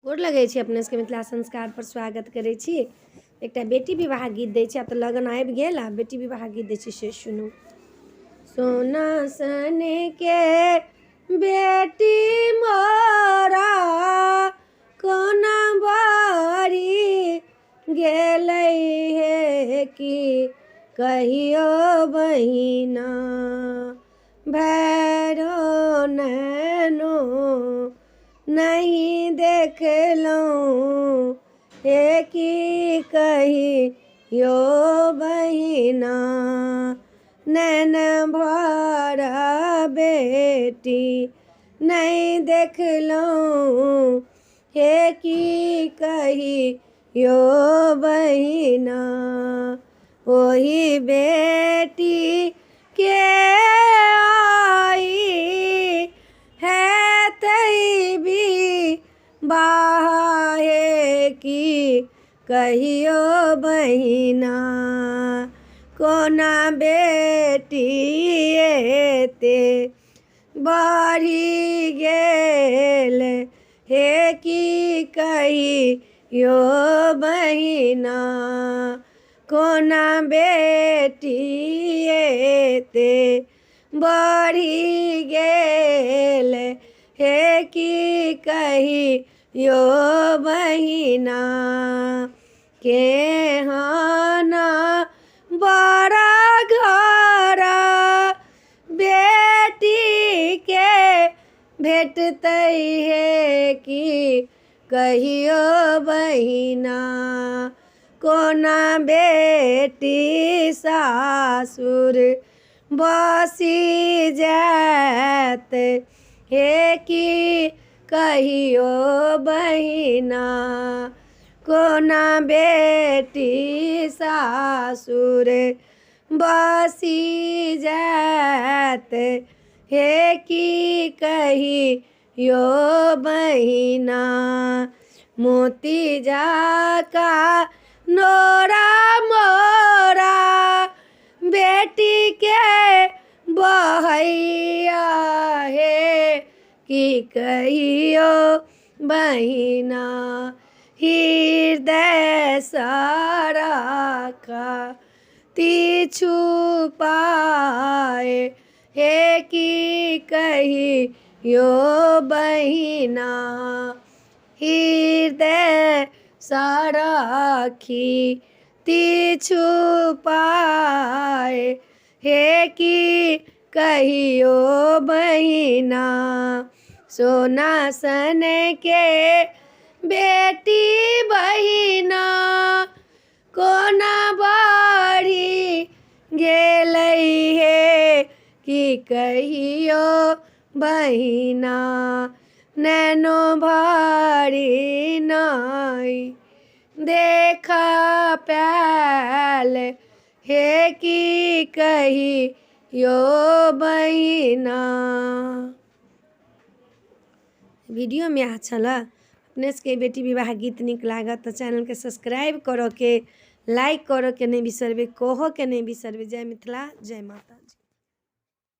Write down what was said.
गोर लगै छी अपने सबके मिथिला संस्कार पर स्वागत करै छी। एकटा बेटी विवाह गीत दै छी। आब तऽ लगन आबि गेल, आ बेटी विवाह गीत दै छी से सुनू। सोना सन के बेटी मोरा कोना बारी गेलै हे कि कहियो बहिना भैरो नैनो नहीं देखलहुँ हे कि कहियो बहिना नैन भर बेटी नहीं देखलहुँ हे कि कहियो बहिना ओही बेटी के आई है तैबी बाहे की कहियो बहिना कोना बेटी एते बढ़ी गेल हे कि कहियो बहिना कोना बेटी एते बढ़ी गेल हे कि कहियो बहिना केहन बड़ा घर बेटी के भेटतै हे कि कहियो बहिना कोना बेटी सासुर बसी जात हे कि कहियो बहिना कोना बेटी सासुर बसी जात हे कि कहियो बहिना मोती जाका नोरा मोरा बेटी के बहैया हे कि कहियो बहिना हृदय साराका तीछू पाए हे कि कहियो बहिना हृदय साराखी तीछू पाए हे कि कहियो बहिना सोना सन के बेटी बहिना कोना बढ़ी गेलै हे कि कहियो बहिना नैनो भरी नहीं देखा पायल हे कि कहियो बहिना। वीडियो में अच्छा लगा अपने सबके बेटी विवाह गीत नीक लागत तो चैनल के सब्सक्राइब करो के, लाइक करो के नहीं बिसरबे, कहो के नहीं बिसरबे। जय मिथिला, जय माता जी।